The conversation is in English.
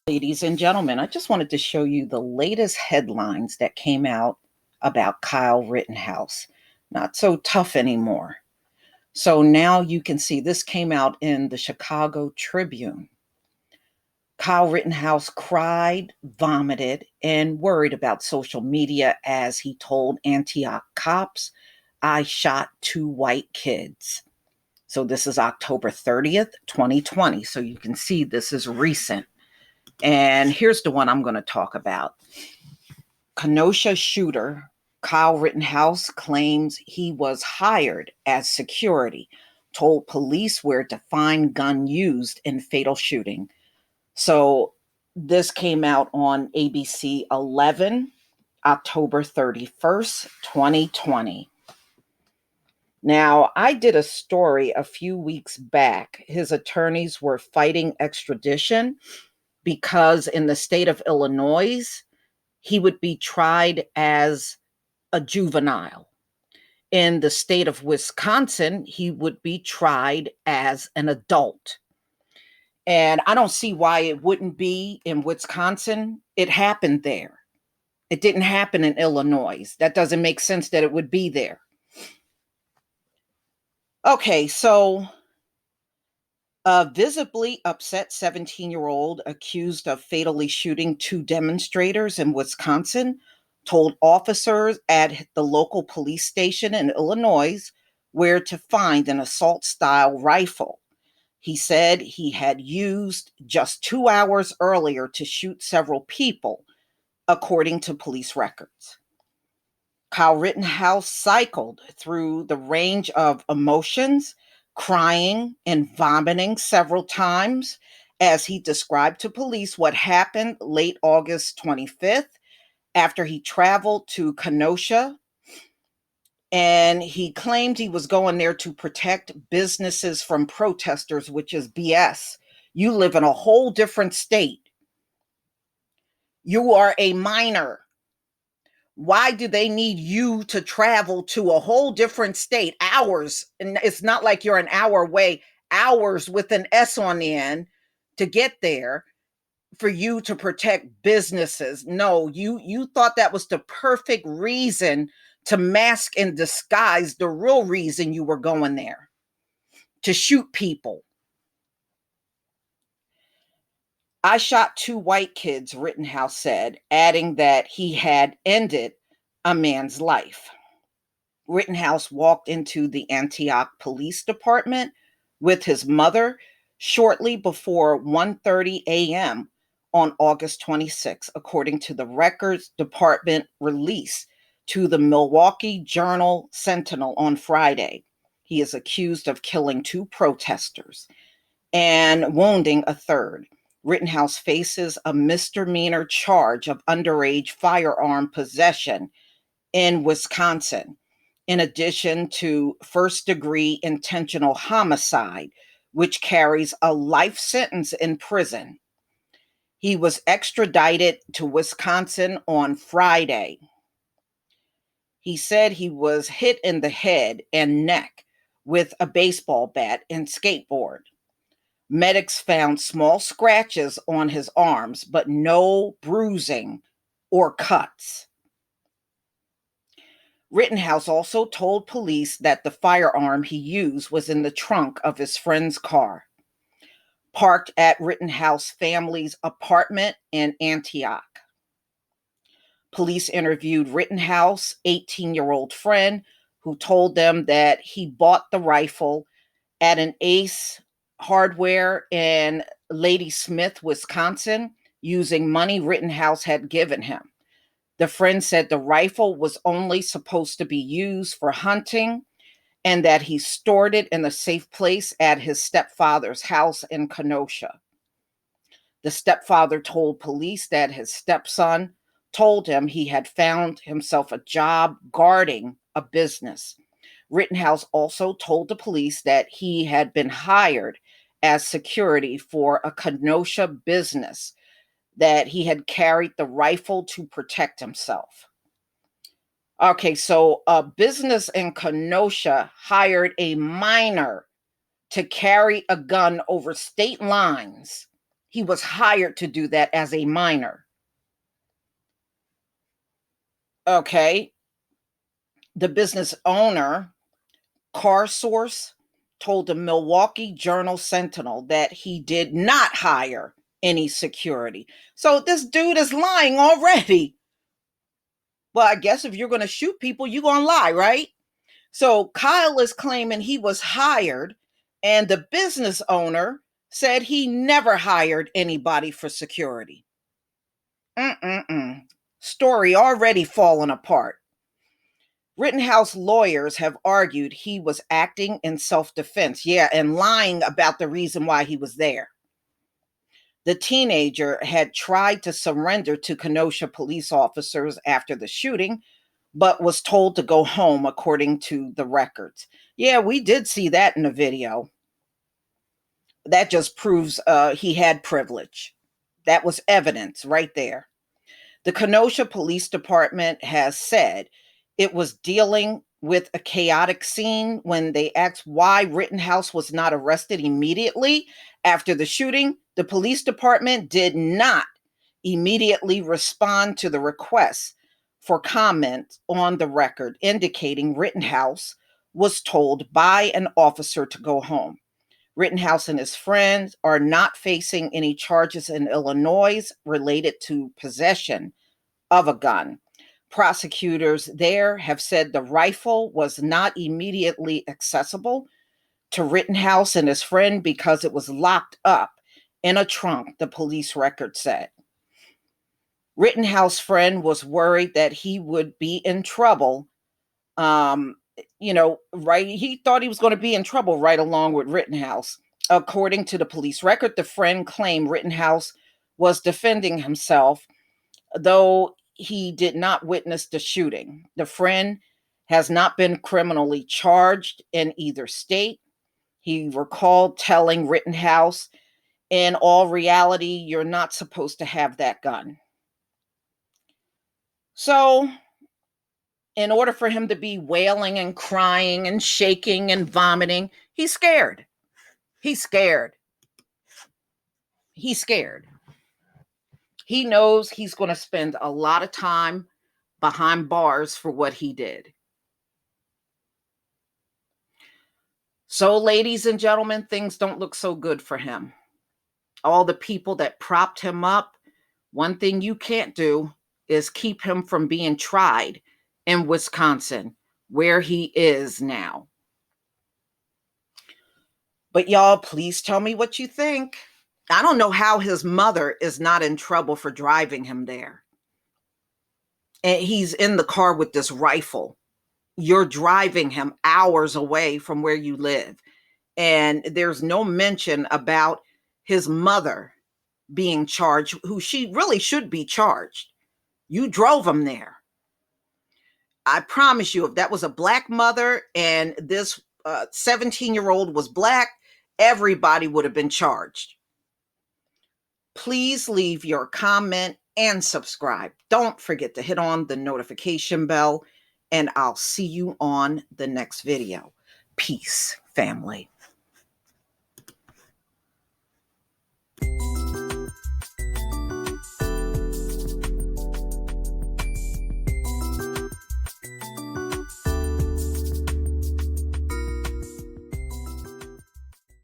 Ladies and gentlemen, I just wanted to show you the latest headlines that came out about Kyle Rittenhouse. Not so tough anymore. So now you can see this came out in the Chicago Tribune. Kyle Rittenhouse cried, vomited, and worried about social media as he told Antioch cops, "I shot two white kids." So this is October 30th, 2020. So you can see this is recent. And here's the one I'm going to talk about. Kenosha shooter Kyle Rittenhouse claims he was hired as security, told police where to find gun used in fatal shooting. So this came out on ABC 11, October 31st, 2020. Now, I did a story a few weeks back. His attorneys were fighting extradition because in the state of Illinois, he would be tried as a juvenile. In the state of Wisconsin, he would be tried as an adult. And I don't see why it wouldn't be in Wisconsin. It happened there. It didn't happen in Illinois. That doesn't make sense that it would be there. Okay, so a visibly upset 17-year-old accused of fatally shooting two demonstrators in Wisconsin told officers at the local police station in Illinois where to find an assault-style rifle. He said he had used just 2 hours earlier to shoot several people, according to police records. Kyle Rittenhouse cycled through the range of emotions, crying and vomiting several times as he described to police what happened late August 25th after he traveled to Kenosha. And he claimed he was going there to protect businesses from protesters, which is BS. You live in a whole different state. You are a minor. Why do they need you to travel to a whole different state? Hours. And it's not like you're an hour away, hours with an S on the end to get there for you to protect businesses. No, you thought that was the perfect reason to mask and disguise the real reason you were going there, to shoot people. "I shot two white kids," Rittenhouse said, adding that he had ended a man's life. Rittenhouse walked into the Antioch Police Department with his mother shortly before 1:30 a.m. on August 26, according to the Records Department release to the Milwaukee Journal Sentinel on Friday. He is accused of killing two protesters and wounding a third. Rittenhouse faces a misdemeanor charge of underage firearm possession in Wisconsin, in addition to first-degree intentional homicide, which carries a life sentence in prison. He was extradited to Wisconsin on Friday. He said he was hit in the head and neck with a baseball bat and skateboard. Medics found small scratches on his arms, but no bruising or cuts. Rittenhouse also told police that the firearm he used was in the trunk of his friend's car, parked at Rittenhouse family's apartment in Antioch. Police interviewed Rittenhouse' 18-year-old friend, who told them that he bought the rifle at an Ace Hardware in Ladysmith, Wisconsin, using money Rittenhouse had given him. The friend said the rifle was only supposed to be used for hunting and that he stored it in a safe place at his stepfather's house in Kenosha. The stepfather told police that his stepson told him he had found himself a job guarding a business. Rittenhouse also told the police that he had been hired as security for a Kenosha business, that he had carried the rifle to protect himself. Okay, so a business in Kenosha hired a minor to carry a gun over state lines. He was hired to do that as a minor. Okay. The business owner, Car Source, told the Milwaukee Journal Sentinel that he did not hire any security. So this dude is lying already. Well, I guess if you're going to shoot people, you're going to lie, right? So Kyle is claiming he was hired, and the business owner said he never hired anybody for security. Story already falling apart. Rittenhouse lawyers have argued he was acting in self-defense, and lying about the reason why he was there. The teenager had tried to surrender to Kenosha police officers after the shooting, but was told to go home, according to the records. Yeah, we did see that in the video. That just proves he had privilege. That was evidence right there. The Kenosha Police Department has said it was dealing with a chaotic scene when they asked why Rittenhouse was not arrested immediately after the shooting. The police department did not immediately respond to the request for comment on the record, indicating Rittenhouse was told by an officer to go home. Rittenhouse and his friends are not facing any charges in Illinois related to possession of a gun. Prosecutors there have said the rifle was not immediately accessible to Rittenhouse and his friend because it was locked up in a trunk, the police record said. Rittenhouse friend was worried that he would be in trouble. Right? He thought he was going to be in trouble right along with Rittenhouse. According to the police record, the friend claimed Rittenhouse was defending himself, though he did not witness the shooting. The friend has not been criminally charged in either state. He recalled telling Rittenhouse, in all reality, you're not supposed to have that gun. So, in order for him to be wailing and crying and shaking and vomiting, he's scared. He's scared. He's scared. He knows he's going to spend a lot of time behind bars for what he did. So, ladies and gentlemen, things don't look so good for him. All the people that propped him up, one thing you can't do is keep him from being tried in Wisconsin, where he is now. But y'all, please tell me what you think. I don't know how his mother is not in trouble for driving him there. And he's in the car with this rifle. You're driving him hours away from where you live. And there's no mention about his mother being charged, who she really should be charged. You drove him there. I promise you, if that was a black mother and this 17-year-old was black, everybody would have been charged. Please leave your comment and subscribe. Don't forget to hit on the notification bell, and I'll see you on the next video. Peace, family.